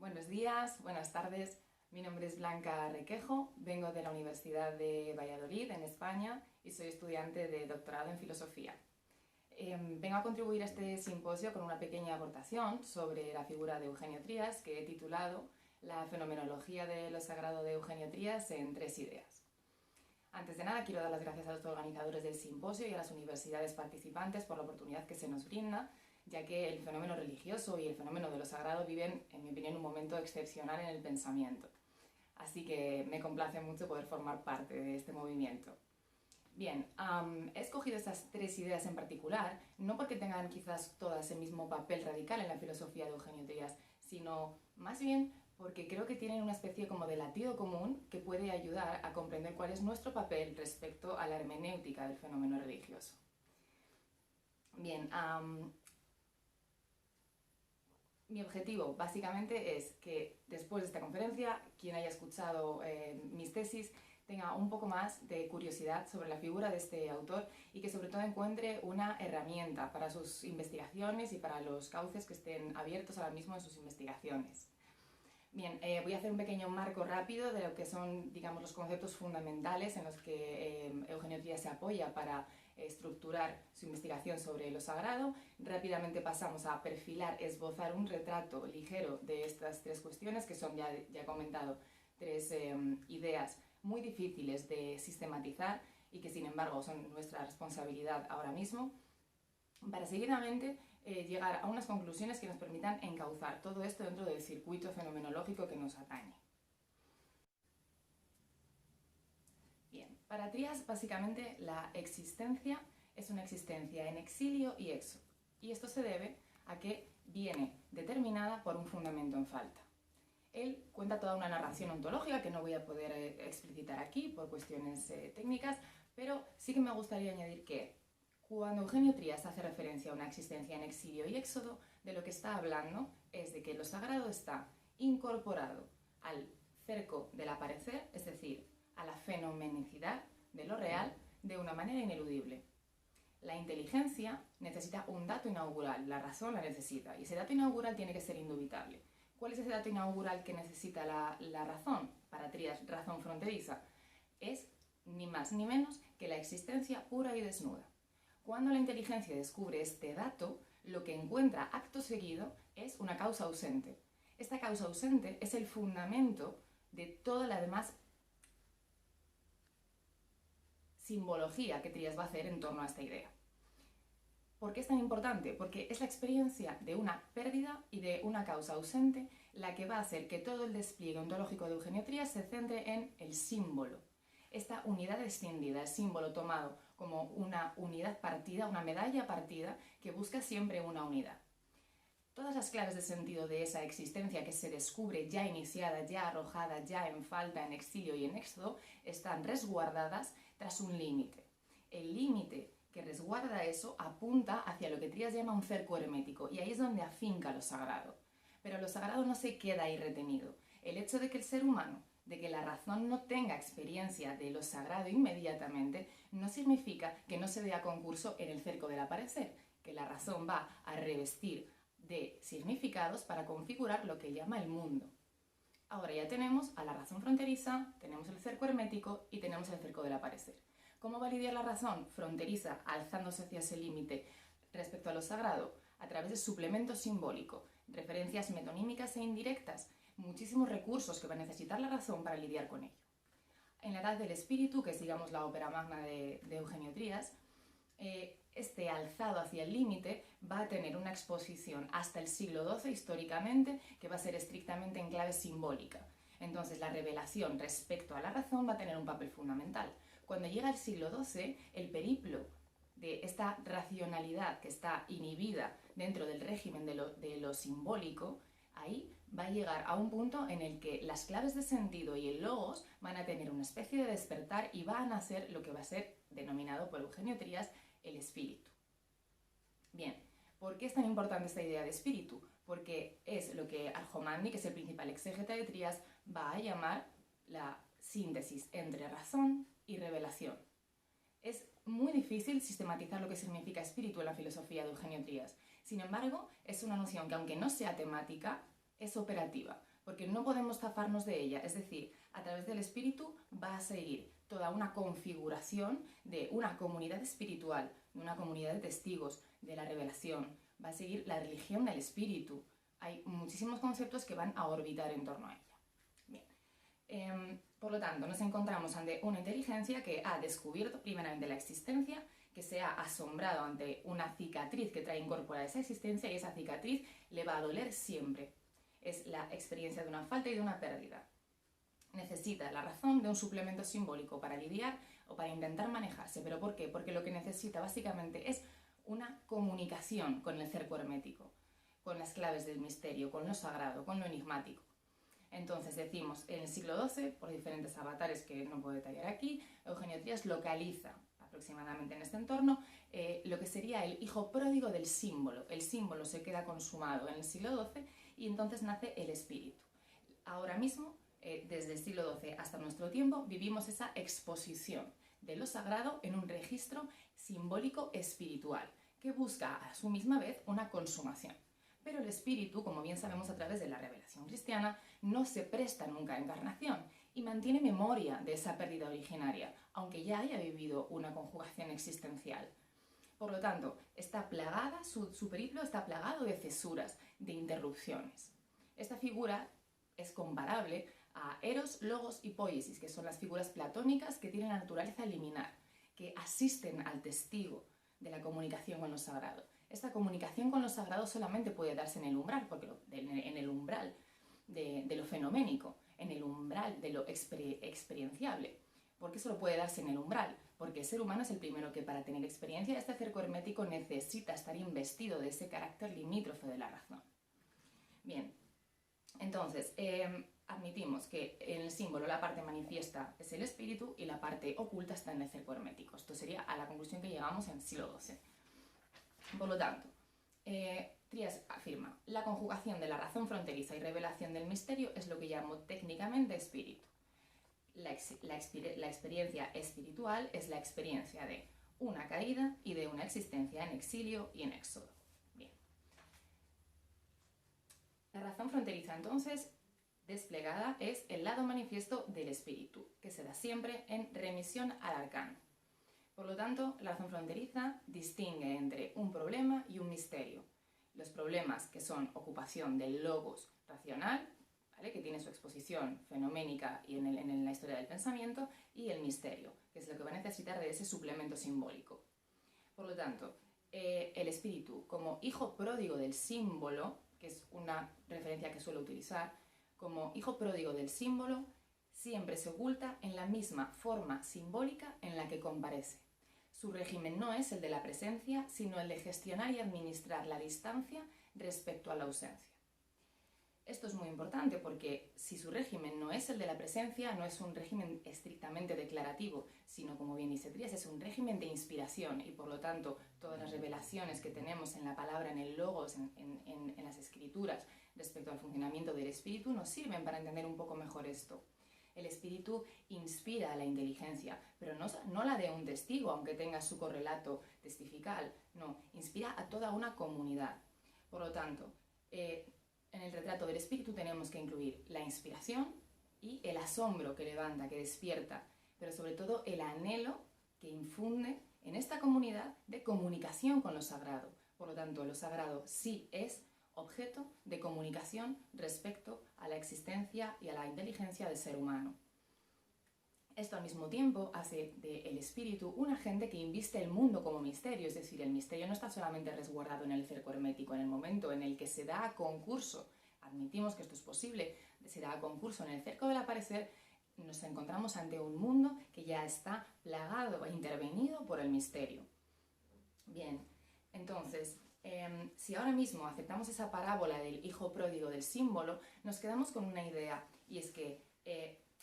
Buenos días, buenas tardes. Mi nombre es Blanca Requejo, vengo de la Universidad de Valladolid, en España, y soy estudiante de doctorado en filosofía. Vengo a contribuir a este simposio con una pequeña aportación sobre la figura de Eugenio Trías, que he titulado La fenomenología de lo sagrado de Eugenio Trías en 3 ideas. Antes de nada, quiero dar las gracias a los organizadores del simposio y a las universidades participantes por la oportunidad que se nos brinda, ya que el fenómeno religioso y el fenómeno de lo sagrado viven, en mi opinión, un momento excepcional en el pensamiento. Así que me complace mucho poder formar parte de este movimiento. Bien, he escogido estas 3 ideas en particular, no porque tengan quizás todas el mismo papel radical en la filosofía de Eugenio Trías, sino más bien porque creo que tienen una especie como de latido común que puede ayudar a comprender cuál es nuestro papel respecto a la hermenéutica del fenómeno religioso. Bien, mi objetivo básicamente es que después de esta conferencia, quien haya escuchado mis tesis tenga un poco más de curiosidad sobre la figura de este autor y que sobre todo encuentre una herramienta para sus investigaciones y para los cauces que estén abiertos ahora mismo en sus investigaciones. Bien, voy a hacer un pequeño marco rápido de lo que son, digamos, los conceptos fundamentales en los que Eugenio Trías se apoya para estructurar su investigación sobre lo sagrado. Rápidamente pasamos a perfilar, esbozar un retrato ligero de estas 3 cuestiones, que son, ya he comentado, 3 ideas muy difíciles de sistematizar y que sin embargo son nuestra responsabilidad ahora mismo, para seguidamente llegar a unas conclusiones que nos permitan encauzar todo esto dentro del circuito fenomenológico que nos atañe. Bien, para Trías básicamente la existencia es una existencia en exilio y éxodo, y esto se debe a que viene determinada por un fundamento en falta. Él cuenta toda una narración ontológica que no voy a poder explicitar aquí por cuestiones técnicas, pero sí que me gustaría añadir que cuando Eugenio Trías hace referencia a una existencia en exilio y éxodo, de lo que está hablando es de que lo sagrado está incorporado al cerco del aparecer, es decir, a la fenomenicidad de lo real, de una manera ineludible. La inteligencia necesita un dato inaugural, la razón la necesita, y ese dato inaugural tiene que ser indubitable. ¿Cuál es ese dato inaugural que necesita la razón? Para Trías, razón fronteriza. Es ni más ni menos que la existencia pura y desnuda. Cuando la inteligencia descubre este dato, lo que encuentra acto seguido es una causa ausente. Esta causa ausente es el fundamento de toda la demás simbología que Trías va a hacer en torno a esta idea. ¿Por qué es tan importante? Porque es la experiencia de una pérdida y de una causa ausente la que va a hacer que todo el despliegue ontológico de Eugenio Trías se centre en el símbolo. Esta unidad escindida, el símbolo tomado como una unidad partida, una medalla partida, que busca siempre una unidad. Todas las claves de sentido de esa existencia que se descubre ya iniciada, ya arrojada, ya en falta, en exilio y en éxodo, están resguardadas tras un límite. El límite que resguarda eso apunta hacia lo que Trías llama un cerco hermético, y ahí es donde afinca lo sagrado. Pero lo sagrado no se queda ahí retenido. El hecho de que el ser humano, de que la razón no tenga experiencia de lo sagrado inmediatamente, no significa que no se dé a concurso en el cerco del aparecer, que la razón va a revestir de significados para configurar lo que llama el mundo. Ahora ya tenemos a la razón fronteriza, tenemos el cerco hermético y tenemos el cerco del aparecer. ¿Cómo va a lidiar la razón fronteriza alzándose hacia ese límite respecto a lo sagrado? A través de suplemento simbólico, referencias metonímicas e indirectas, muchísimos recursos que va a necesitar la razón para lidiar con ello. En la Edad del Espíritu, que es, digamos, la ópera magna de Eugenio Trías, este alzado hacia el límite va a tener una exposición hasta el siglo XII históricamente, que va a ser estrictamente en clave simbólica. Entonces la revelación respecto a la razón va a tener un papel fundamental. Cuando llega el siglo XII, el periplo de esta racionalidad que está inhibida dentro del régimen de lo simbólico, ahí va a llegar a un punto en el que las claves de sentido y el logos van a tener una especie de despertar y van a ser lo que va a ser denominado por Eugenio Trías el espíritu. Bien, ¿por qué es tan importante esta idea de espíritu? Porque es lo que Arjomandi, que es el principal exégeta de Trías, va a llamar la síntesis entre razón y revelación. Es muy difícil sistematizar lo que significa espíritu en la filosofía de Eugenio Trías. Sin embargo, es una noción que, aunque no sea temática, es operativa. porque no podemos zafarnos de ella. Es decir, a través del espíritu va a seguir toda una configuración de una comunidad espiritual, de una comunidad de testigos, de la revelación. Va a seguir la religión del espíritu. Hay muchísimos conceptos que van a orbitar en torno a ella. Bien. Por lo tanto, nos encontramos ante una inteligencia que ha descubierto primeramente la existencia, que se ha asombrado ante una cicatriz que trae incorporada esa existencia, y esa cicatriz le va a doler siempre. Es la experiencia de una falta y de una pérdida. Necesita la razón de un suplemento simbólico para lidiar o para intentar manejarse. ¿Pero por qué? Porque lo que necesita básicamente es una comunicación con el cerco hermético, con las claves del misterio, con lo sagrado, con lo enigmático. Entonces decimos, en el siglo XII, por diferentes avatares que no puedo detallar aquí, Eugenio Trías localiza aproximadamente en este entorno lo que sería el hijo pródigo del símbolo. El símbolo se queda consumado en el siglo XII y entonces nace el espíritu. Ahora mismo, desde el siglo XII hasta nuestro tiempo, vivimos esa exposición de lo sagrado en un registro simbólico espiritual que busca a su misma vez una consumación. Pero el espíritu, como bien sabemos a través de la revelación cristiana, no se presta nunca a encarnación y mantiene memoria de esa pérdida originaria, aunque ya haya vivido una conjugación existencial. Por lo tanto, está plagada, su periplo está plagado de cesuras, de interrupciones. Esta figura es comparable a Eros, Logos y Poiesis, que son las figuras platónicas que tienen la naturaleza liminar, que asisten al testigo de la comunicación con lo sagrado. Esta comunicación con lo sagrado solamente puede darse en el umbral, porque en el umbral de lo fenoménico, en el umbral de lo experienciable. ¿Por qué solo puede darse en el umbral? Porque el ser humano es el primero que, para tener experiencia de este cerco hermético, necesita estar investido de ese carácter limítrofe de la razón. Bien, entonces, admitimos que en el símbolo la parte manifiesta es el espíritu y la parte oculta está en el cerco hermético. Esto sería a la conclusión que llegamos en el siglo XII. Por lo tanto, Trías afirma, la conjugación de la razón fronteriza y revelación del misterio es lo que llamo técnicamente espíritu. La experiencia espiritual es la experiencia de una caída y de una existencia en exilio y en éxodo. Bien. La razón fronteriza, entonces, desplegada es el lado manifiesto del espíritu, que se da siempre en remisión al arcano. Por lo tanto, la razón fronteriza distingue entre un problema y un misterio. Los problemas, que son ocupación del logos racional, ¿vale?, que tiene su exposición fenoménica y en la historia del pensamiento, y el misterio, que es lo que va a necesitar de ese suplemento simbólico. Por lo tanto, el espíritu, como hijo pródigo del símbolo, que es una referencia que suelo utilizar, como hijo pródigo del símbolo, siempre se oculta en la misma forma simbólica en la que comparece. Su régimen no es el de la presencia, sino el de gestionar y administrar la distancia respecto a la ausencia. Esto es muy importante porque si su régimen no es el de la presencia, no es un régimen estrictamente declarativo, sino, como bien dice Trías, es un régimen de inspiración y, por lo tanto, todas las revelaciones que tenemos en la palabra, en el logos, en las escrituras respecto al funcionamiento del espíritu nos sirven para entender un poco mejor esto. El espíritu inspira a la inteligencia, pero no la de un testigo, aunque tenga su correlato testifical, no, inspira a toda una comunidad. Por lo tanto, en el retrato del espíritu tenemos que incluir la inspiración y el asombro que levanta, que despierta, pero sobre todo el anhelo que infunde en esta comunidad de comunicación con lo sagrado. Por lo tanto, lo sagrado sí es objeto de comunicación respecto a la existencia y a la inteligencia del ser humano. Esto al mismo tiempo hace del espíritu un agente que inviste el mundo como misterio, es decir, el misterio no está solamente resguardado en el cerco hermético. En el momento en el que se da a concurso, admitimos que esto es posible, se da a concurso en el cerco del aparecer, nos encontramos ante un mundo que ya está plagado e intervenido por el misterio. Bien, entonces, si ahora mismo aceptamos esa parábola del hijo pródigo del símbolo, nos quedamos con una idea, y es que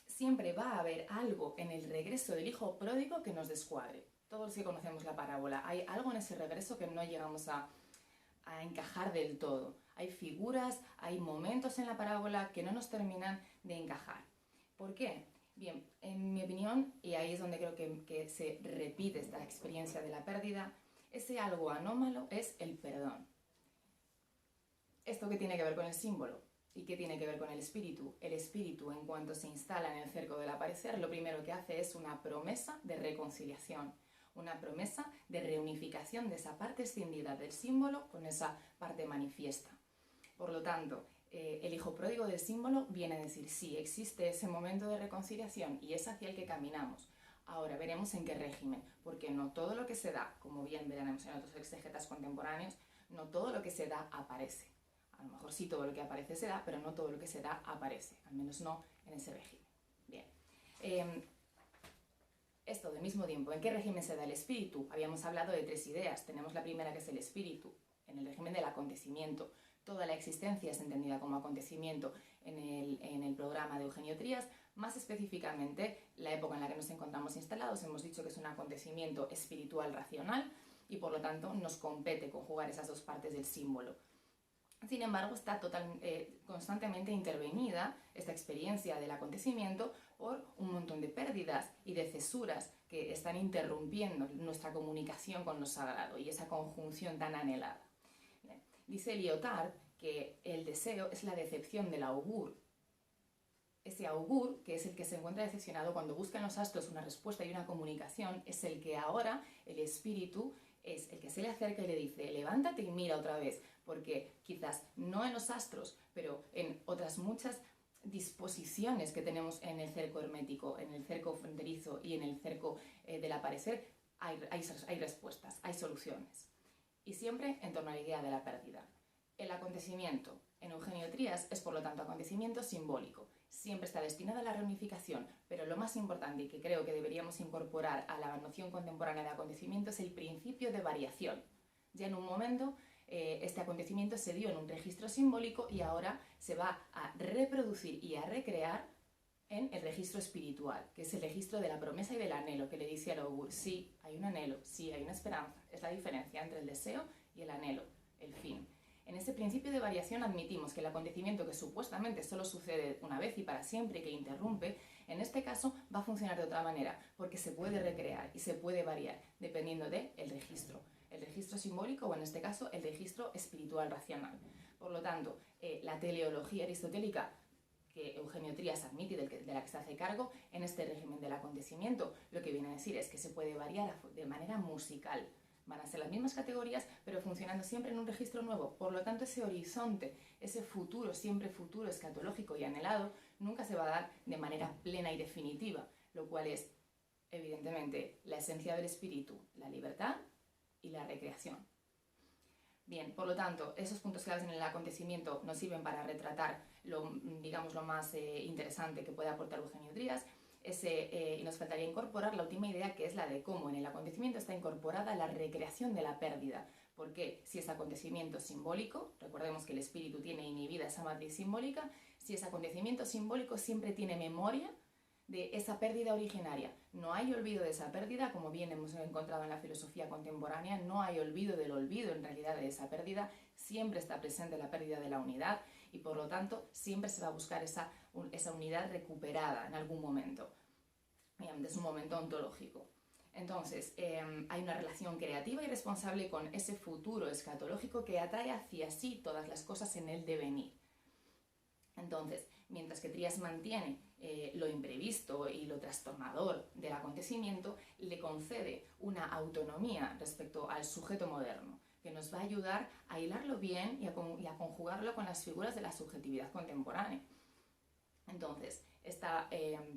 siempre va a haber algo en el regreso del hijo pródigo que nos descuadre. Todos los que conocemos la parábola, hay algo en ese regreso que no llegamos a encajar del todo. Hay figuras, hay momentos en la parábola que no nos terminan de encajar. ¿Por qué? Bien, en mi opinión, y ahí es donde creo que se repite esta experiencia de la pérdida, ese algo anómalo es el perdón. ¿Esto qué tiene que ver con el símbolo? ¿Y qué tiene que ver con el espíritu? El espíritu, en cuanto se instala en el cerco del aparecer, lo primero que hace es una promesa de reconciliación, una promesa de reunificación de esa parte escindida del símbolo con esa parte manifiesta. Por lo tanto, el hijo pródigo del símbolo viene a decir, sí, existe ese momento de reconciliación y es hacia el que caminamos. Ahora veremos en qué régimen, porque no todo lo que se da, como bien veremos en otros exegetas contemporáneos, no todo lo que se da aparece. A lo mejor sí todo lo que aparece se da, pero no todo lo que se da aparece, al menos no en ese régimen. Bien. Esto del mismo tiempo, ¿en qué régimen se da el espíritu? Habíamos hablado de 3 ideas. Tenemos la primera, que es el espíritu, en el régimen del acontecimiento. Toda la existencia es entendida como acontecimiento en el programa de Eugenio Trías. Más específicamente, la época en la que nos encontramos instalados, hemos dicho que es un acontecimiento espiritual racional y por lo tanto nos compete conjugar esas 2 partes del símbolo. Sin embargo, está constantemente intervenida esta experiencia del acontecimiento por un montón de pérdidas y de cesuras que están interrumpiendo nuestra comunicación con lo sagrado y esa conjunción tan anhelada. Bien. Dice Lyotard que el deseo es la decepción del augur. Ese augur, que es el que se encuentra decepcionado cuando busca en los astros una respuesta y una comunicación, es el que ahora el espíritu es el que se le acerca y le dice, levántate y mira otra vez, porque quizás no en los astros, pero en otras muchas disposiciones que tenemos en el cerco hermético, en el cerco fronterizo y en el cerco del aparecer, hay respuestas, hay soluciones. Y siempre en torno a la idea de la pérdida. El acontecimiento en Eugenio Trías es, por lo tanto, acontecimiento simbólico. Siempre está destinado a la reunificación, pero lo más importante y que creo que deberíamos incorporar a la noción contemporánea de acontecimiento es el principio de variación. Ya en un momento este acontecimiento se dio en un registro simbólico y ahora se va a reproducir y a recrear en el registro espiritual, que es el registro de la promesa y del anhelo, que le dice al augur, sí, hay un anhelo, sí, hay una esperanza. Es la diferencia entre el deseo y el anhelo, el fin. En este principio de variación admitimos que el acontecimiento que supuestamente solo sucede una vez y para siempre y que interrumpe, en este caso va a funcionar de otra manera, porque se puede recrear y se puede variar dependiendo del registro. El registro simbólico o en este caso el registro espiritual racional. Por lo tanto, la teleología aristotélica que Eugenio Trías admite y de la que se hace cargo en este régimen del acontecimiento, lo que viene a decir es que se puede variar de manera musical. Van a ser las mismas categorías, pero funcionando siempre en un registro nuevo. Por lo tanto, ese horizonte, ese futuro, siempre futuro, escatológico y anhelado, nunca se va a dar de manera plena y definitiva, lo cual es, evidentemente, la esencia del espíritu, la libertad y la recreación. Bien, por lo tanto, esos puntos claves en el acontecimiento nos sirven para retratar lo más interesante que puede aportar Eugenio Trías. Y nos faltaría incorporar la última idea, que es la de cómo en el acontecimiento está incorporada la recreación de la pérdida. Porque si es acontecimiento simbólico, recordemos que el espíritu tiene inhibida esa matriz simbólica, si es acontecimiento simbólico siempre tiene memoria de esa pérdida originaria. No hay olvido de esa pérdida, como bien hemos encontrado en la filosofía contemporánea, no hay olvido del olvido en realidad de esa pérdida, siempre está presente la pérdida de la unidad y por lo tanto siempre se va a buscar esa unidad recuperada en algún momento. Es un momento ontológico. Entonces, hay una relación creativa y responsable con ese futuro escatológico que atrae hacia sí todas las cosas en el devenir. Entonces, mientras que Trías mantiene lo imprevisto y lo trastornador del acontecimiento, le concede una autonomía respecto al sujeto moderno, que nos va a ayudar a hilarlo bien y a conjugarlo con las figuras de la subjetividad contemporánea. Entonces, esta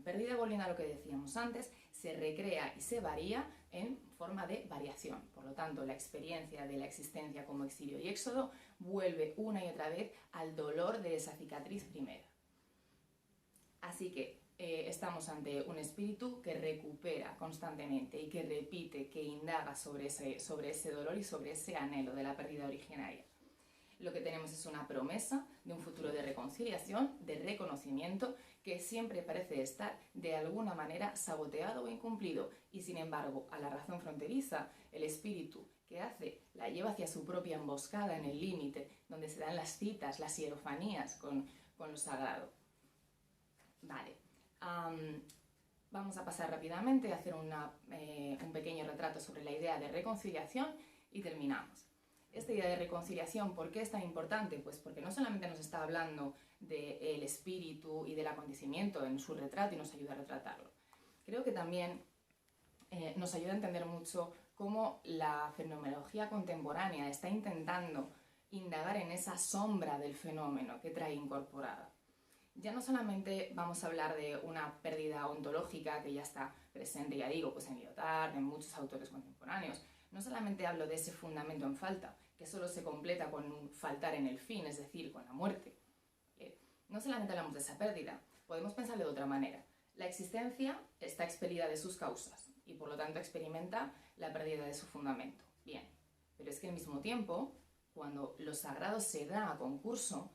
pérdida, volviendo a lo que decíamos antes, se recrea y se varía en forma de variación. Por lo tanto, la experiencia de la existencia como exilio y éxodo vuelve una y otra vez al dolor de esa cicatriz primera. Así que estamos ante un espíritu que recupera constantemente y que repite, que indaga sobre ese dolor y sobre ese anhelo de la pérdida originaria. Lo que tenemos es una promesa de un futuro de reconciliación, de reconocimiento, que siempre parece estar de alguna manera saboteado o incumplido, y sin embargo, a la razón fronteriza, el espíritu que hace la lleva hacia su propia emboscada en el límite, donde se dan las citas, las hierofanías con lo sagrado. Vale, vamos a pasar rápidamente a hacer un pequeño retrato sobre la idea de reconciliación y terminamos. Esta idea de reconciliación, ¿por qué es tan importante? Pues porque no solamente nos está hablando del espíritu y del acontecimiento en su retrato y nos ayuda a retratarlo. Creo que también nos ayuda a entender mucho cómo la fenomenología contemporánea está intentando indagar en esa sombra del fenómeno que trae incorporada. Ya no solamente vamos a hablar de una pérdida ontológica que ya está presente, ya digo, pues en Lyotard, en muchos autores contemporáneos. No solamente hablo de ese fundamento en falta, que solo se completa con un faltar en el fin, es decir, con la muerte. No solamente hablamos de esa pérdida, podemos pensarlo de otra manera. La existencia está expelida de sus causas y por lo tanto experimenta la pérdida de su fundamento. Bien, pero es que al mismo tiempo, cuando lo sagrado se da a concurso,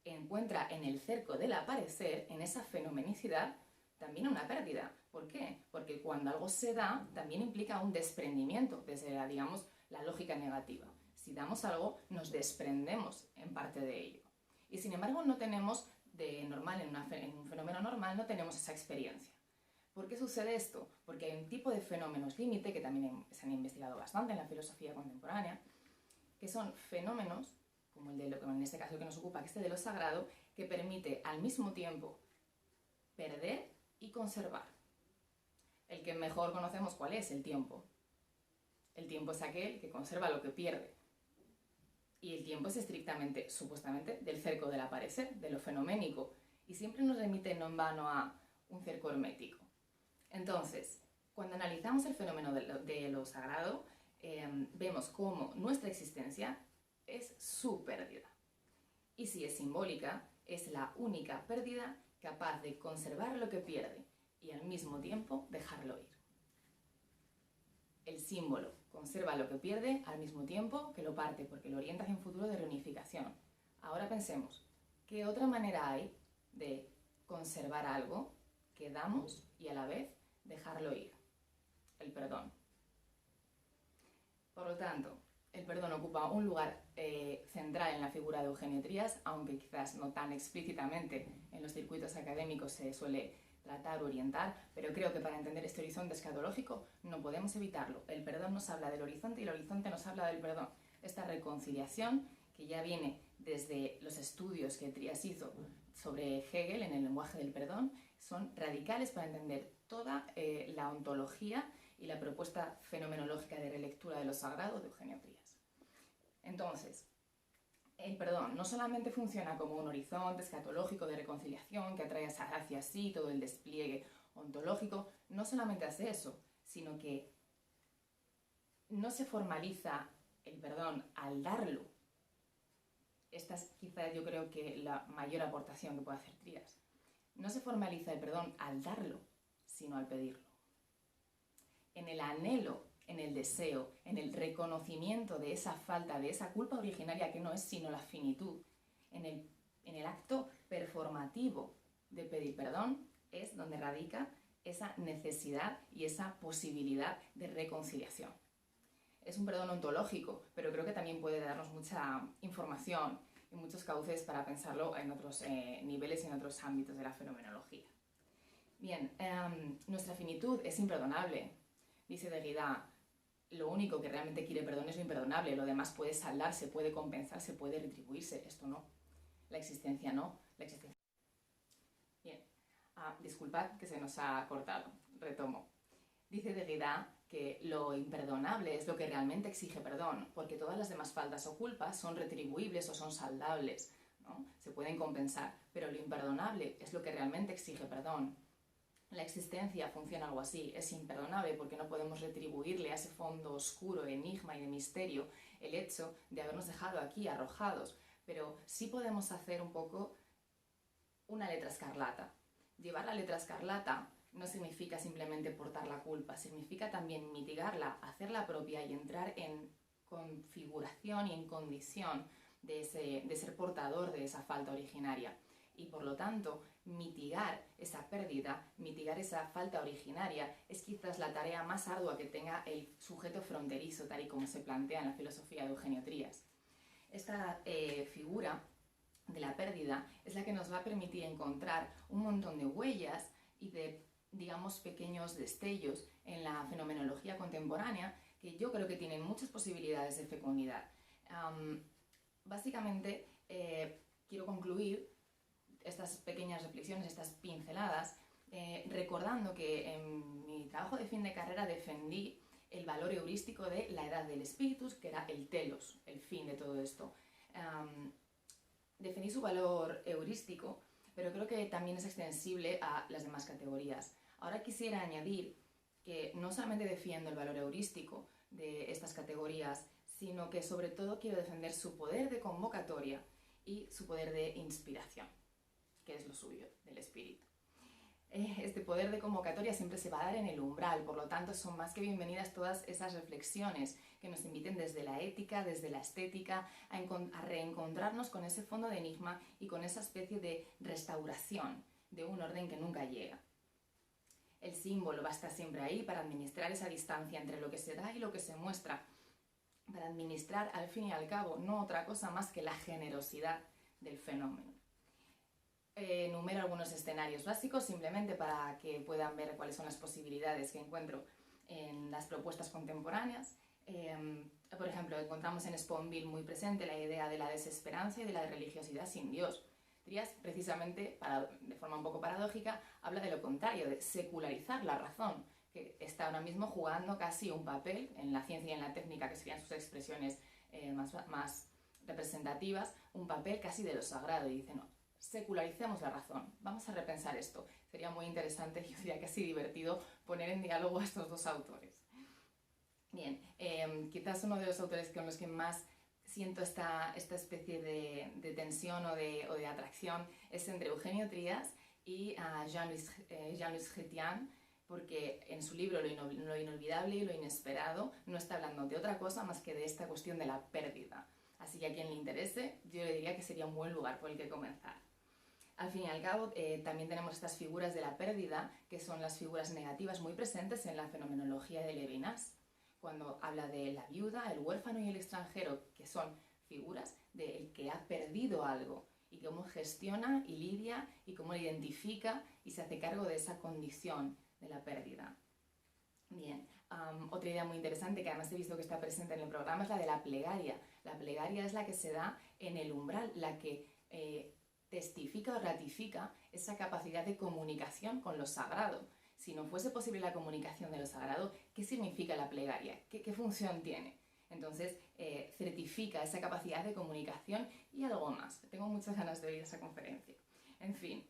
encuentra en el cerco del aparecer, en esa fenomenicidad, también una pérdida. ¿Por qué? Porque cuando algo se da, también implica un desprendimiento desde la, digamos, la lógica negativa. Si damos algo, nos desprendemos en parte de ello. Y sin embargo, no tenemos de normal, en un fenómeno normal, no tenemos esa experiencia. ¿Por qué sucede esto? Porque hay un tipo de fenómenos límite, que también se han investigado bastante en la filosofía contemporánea, que son fenómenos como el de lo que en este caso que nos ocupa, que es de lo sagrado, que permite al mismo tiempo perder y conservar. El que mejor conocemos, ¿cuál es? El tiempo. El tiempo es aquel que conserva lo que pierde. Y el tiempo es estrictamente, supuestamente, del cerco del aparecer, de lo fenoménico. Y siempre nos remite no en vano a un cerco hermético. Entonces, cuando analizamos el fenómeno de lo sagrado, vemos cómo nuestra existencia es su pérdida. Y si es simbólica, es la única pérdida capaz de conservar lo que pierde y al mismo tiempo dejarlo ir. El símbolo conserva lo que pierde al mismo tiempo que lo parte, porque lo orienta hacia un futuro de reunificación. Ahora pensemos, ¿qué otra manera hay de conservar algo que damos y a la vez dejarlo ir? El perdón. Por lo tanto, el perdón ocupa un lugar central en la figura de Eugenio Trías, aunque quizás no tan explícitamente en los circuitos académicos se suele tratar o orientar, pero creo que para entender este horizonte escatológico no podemos evitarlo. El perdón nos habla del horizonte y el horizonte nos habla del perdón. Esta reconciliación, que ya viene desde los estudios que Trías hizo sobre Hegel en el lenguaje del perdón, son radicales para entender toda la ontología y la propuesta fenomenológica de relectura de lo sagrado de Eugenio Trías. Entonces, el perdón no solamente funciona como un horizonte escatológico de reconciliación que atrae hacia sí todo el despliegue ontológico, no solamente hace eso, sino que no se formaliza el perdón al darlo. Esta es quizás yo creo que la mayor aportación que puede hacer Trías. No se formaliza el perdón al darlo, sino al pedirlo. En el anhelo, en el deseo, en el reconocimiento de esa falta, de esa culpa originaria que no es sino la finitud, en el acto performativo de pedir perdón, es donde radica esa necesidad y esa posibilidad de reconciliación. Es un perdón ontológico, pero creo que también puede darnos mucha información y muchos cauces para pensarlo en otros niveles y en otros ámbitos de la fenomenología. Bien, nuestra finitud es imperdonable. Dice Derrida, lo único que realmente quiere perdón es lo imperdonable, lo demás puede saldarse, puede compensarse, puede retribuirse, esto no. La existencia no, la existencia. Bien, disculpad que se nos ha cortado, retomo. Dice Derrida que lo imperdonable es lo que realmente exige perdón, porque todas las demás faltas o culpas son retribuibles o son saldables, ¿no? Se pueden compensar, pero lo imperdonable es lo que realmente exige perdón. La existencia funciona algo así, es imperdonable porque no podemos retribuirle a ese fondo oscuro, enigma y de misterio el hecho de habernos dejado aquí arrojados, pero sí podemos hacer un poco una letra escarlata. Llevar la letra escarlata no significa simplemente portar la culpa, significa también mitigarla, hacerla propia y entrar en configuración y en condición de ser portador de esa falta originaria. Y por lo tanto, mitigar esa pérdida, mitigar esa falta originaria, es quizás la tarea más ardua que tenga el sujeto fronterizo, tal y como se plantea en la filosofía de Eugenio Trías. Esta figura de la pérdida es la que nos va a permitir encontrar un montón de huellas y de, digamos, pequeños destellos en la fenomenología contemporánea que yo creo que tienen muchas posibilidades de fecundidad. Básicamente, quiero concluir estas pequeñas reflexiones, estas pinceladas, recordando que en mi trabajo de fin de carrera defendí el valor heurístico de la edad del espíritus, que era el telos, el fin de todo esto. Defendí su valor heurístico, pero creo que también es extensible a las demás categorías. Ahora quisiera añadir que no solamente defiendo el valor heurístico de estas categorías, sino que sobre todo quiero defender su poder de convocatoria y su poder de inspiración, que es lo suyo, del espíritu. Este poder de convocatoria siempre se va a dar en el umbral, por lo tanto son más que bienvenidas todas esas reflexiones que nos inviten desde la ética, desde la estética, a reencontrarnos con ese fondo de enigma y con esa especie de restauración de un orden que nunca llega. El símbolo va a estar siempre ahí para administrar esa distancia entre lo que se da y lo que se muestra, para administrar al fin y al cabo no otra cosa más que la generosidad del fenómeno. Enumero algunos escenarios básicos simplemente para que puedan ver cuáles son las posibilidades que encuentro en las propuestas contemporáneas. Por ejemplo, encontramos en Sponville muy presente la idea de la desesperanza y de la religiosidad sin Dios. Trias, precisamente, de forma un poco paradójica, habla de lo contrario, de secularizar la razón, que está ahora mismo jugando casi un papel en la ciencia y en la técnica, que serían sus expresiones más representativas, un papel casi de lo sagrado, y dice, no, secularicemos la razón, vamos a repensar esto. Sería muy interesante, yo diría casi divertido, poner en diálogo a estos dos autores. Bien, quizás uno de los autores con los que más siento esta especie de tensión o de atracción es entre Eugenio Trías y Jean-Louis Chrétien, porque en su libro Lo inolvidable y lo inesperado no está hablando de otra cosa más que de esta cuestión de la pérdida. Así que a quien le interese, yo le diría que sería un buen lugar por el que comenzar. Al fin y al cabo, también tenemos estas figuras de la pérdida, que son las figuras negativas muy presentes en la fenomenología de Levinas, cuando habla de la viuda, el huérfano y el extranjero, que son figuras del que ha perdido algo, y cómo gestiona y lidia y cómo identifica y se hace cargo de esa condición de la pérdida. Bien, otra idea muy interesante que además he visto que está presente en el programa es la de la plegaria. La plegaria es la que se da en el umbral, la que testifica o ratifica esa capacidad de comunicación con lo sagrado. Si no fuese posible la comunicación de lo sagrado, ¿qué significa la plegaria? ¿Qué función tiene? Entonces, certifica esa capacidad de comunicación y algo más. Tengo muchas ganas de oír esa conferencia. En fin,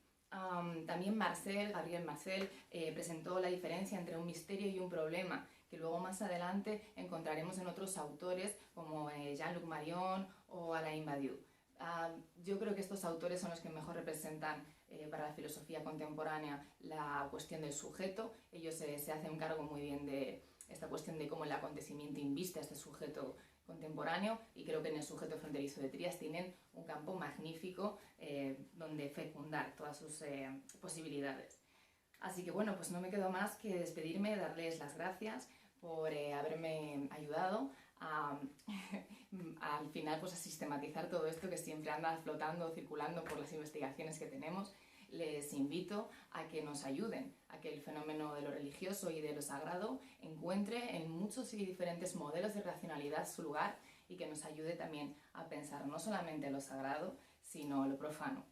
también Gabriel Marcel, presentó la diferencia entre un misterio y un problema, que luego más adelante encontraremos en otros autores como Jean-Luc Marion o Alain Badiou. Yo creo que estos autores son los que mejor representan para la filosofía contemporánea la cuestión del sujeto. Ellos se hacen cargo muy bien de esta cuestión de cómo el acontecimiento inviste a este sujeto contemporáneo, y creo que en el sujeto fronterizo de Trías tienen un campo magnífico donde fecundar todas sus posibilidades. Así que bueno, pues no me quedo más que despedirme, darles las gracias por haberme ayudado al final pues a sistematizar todo esto que siempre anda flotando, circulando por las investigaciones que tenemos. Les invito a que nos ayuden a que el fenómeno de lo religioso y de lo sagrado encuentre en muchos y diferentes modelos de racionalidad su lugar, y que nos ayude también a pensar no solamente lo sagrado, sino lo profano.